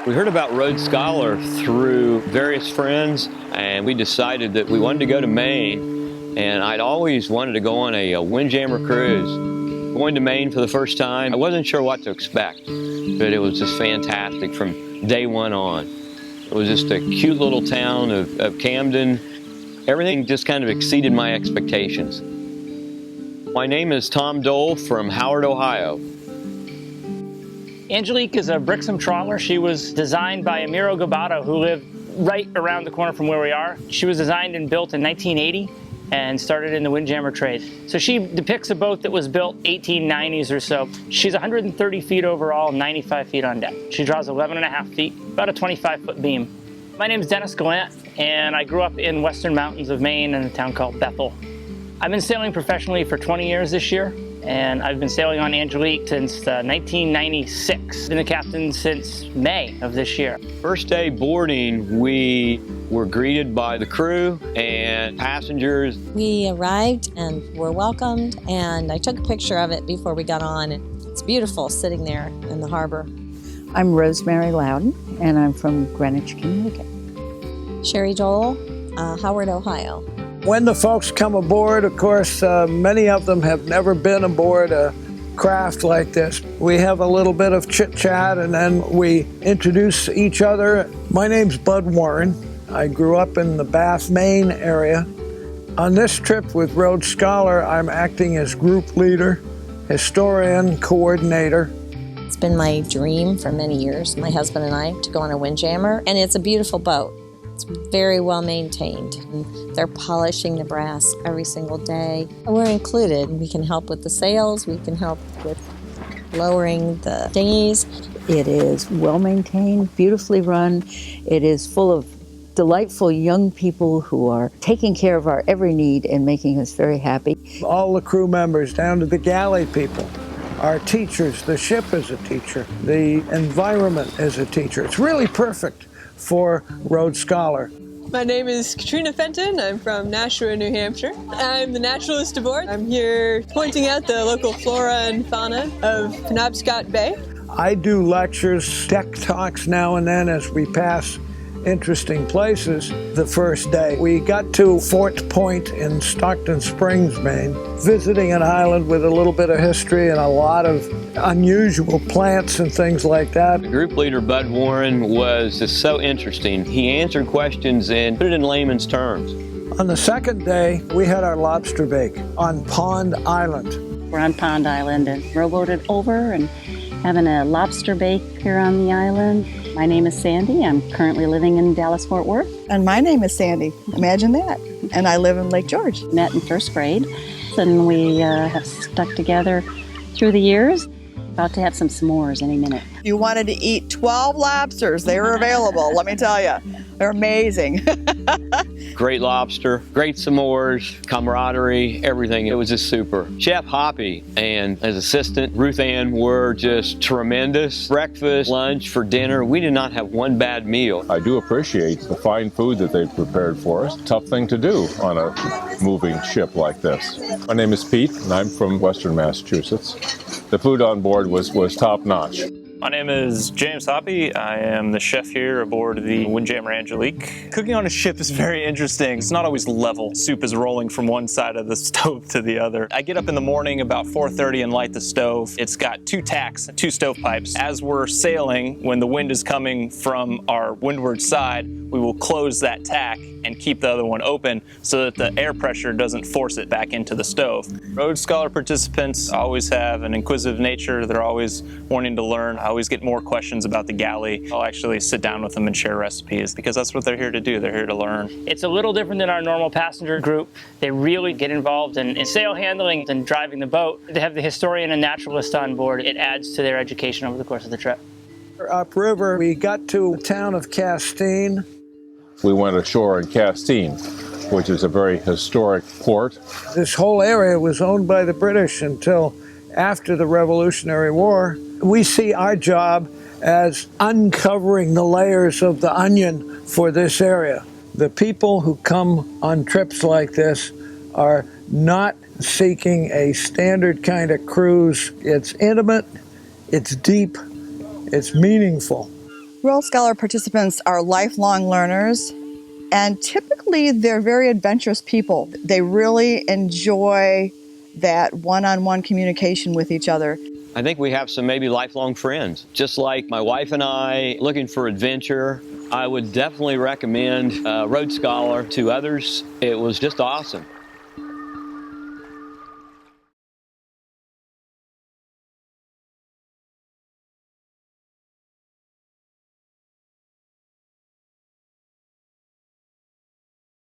We heard about Rhodes Scholar through various friends, and we decided that we wanted to go to Maine, and I'd always wanted to go on a windjammer cruise. Going to Maine for the first time, I wasn't sure what to expect, but it was just fantastic from day one on. It was just a cute little town of Camden. Everything just kind of exceeded my expectations. My name is Tom Dole from Howard, Ohio. Angelique is a Brixham trawler. She was designed by Amiro Gabato, who lived right around the corner from where we are. She was designed and built in 1980 and started in the windjammer trade. So she depicts a boat that was built 1890s or so. She's 130 feet overall, 95 feet on deck. She draws 11.5 feet, about a 25-foot beam. My name is Dennis Gallant, and I grew up in western mountains of Maine in a town called Bethel. I've been sailing professionally for 20 years this year, and I've been sailing on Angelique since 1996. Been the captain since May of this year. First day boarding, we were greeted by the crew and passengers. We arrived and were welcomed, and I took a picture of it before we got on. It's beautiful sitting there in the harbor. I'm Rosemary Loudon, and I'm from Greenwich, Connecticut. Sherry Dole, Howard, Ohio. When the folks come aboard, of course, many of them have never been aboard a craft like this. We have a little bit of chit-chat, and then we introduce each other. My name's Bud Warren. I grew up in the Bath, Maine area. On this trip with Rhodes Scholar, I'm acting as group leader, historian, coordinator. It's been my dream for many years, my husband and I, to go on a windjammer, and it's a beautiful boat. It's very well maintained. They're polishing the brass every single day. We're included. We can help with the sails. We can help with lowering the dinghies. It is well maintained, beautifully run. It is full of delightful young people who are taking care of our every need and making us very happy. All the crew members, down to the galley people, our teachers. The ship is a teacher. The environment is a teacher. It's really perfect for Rhodes Scholar. My name is Katrina Fenton. I'm from Nashua, New Hampshire. I'm the naturalist aboard. I'm here pointing out the local flora and fauna of Penobscot Bay. I do lectures, deck talks now and then as we pass interesting places. The first day we got to Fort Point in Stockton Springs, Maine, visiting an island with a little bit of history and a lot of unusual plants and things like that. The group leader, Bud Warren, was just so interesting. He answered questions and put it in layman's terms. On the second day, we had our lobster bake on Pond Island. We're on Pond Island and rowboated over and having a lobster bake here on the island. My name is Sandy. I'm currently living in Dallas-Fort Worth. And my name is Sandy. Imagine that. And I live in Lake George. Met in first grade, and we have stuck together through the years. About to have some s'mores any minute. You wanted to eat 12 lobsters. They were available, let me tell you. They're amazing. Great lobster, great s'mores, camaraderie, everything. It was just super. Chef Hoppy and his assistant Ruth Ann were just tremendous. Breakfast, lunch, for dinner, we did not have one bad meal. I do appreciate the fine food that they've prepared for us. Tough thing to do on a moving ship like this. My name is Pete, and I'm from Western Massachusetts. The food on board was top-notch. My name is James Hoppy. I am the chef here aboard the Windjammer Angelique. Cooking on a ship is very interesting. It's not always level. Soup is rolling from one side of the stove to the other. I get up in the morning about 4:30 and light the stove. It's got 2 tacks, 2 stovepipes. As we're sailing, when the wind is coming from our windward side, we will close that tack and keep the other one open so that the air pressure doesn't force it back into the stove. Rhodes Scholar participants always have an inquisitive nature. They're always wanting to learn. I always get more questions about the galley. I'll actually sit down with them and share recipes because that's what they're here to do. They're here to learn. It's a little different than our normal passenger group. They really get involved in sail handling and driving the boat. They have the historian and naturalist on board. It adds to their education over the course of the trip. Upriver, we got to the town of Castine. We went ashore in Castine, which is a very historic port. This whole area was owned by the British until after the Revolutionary War. We see our job as uncovering the layers of the onion for this area. The people who come on trips like this are not seeking a standard kind of cruise. It's intimate, it's deep, it's meaningful. World Scholar participants are lifelong learners, and typically they're very adventurous people. They really enjoy that one-on-one communication with each other. I think we have some maybe lifelong friends. Just like my wife and I looking for adventure, I would definitely recommend Road Scholar to others. It was just awesome.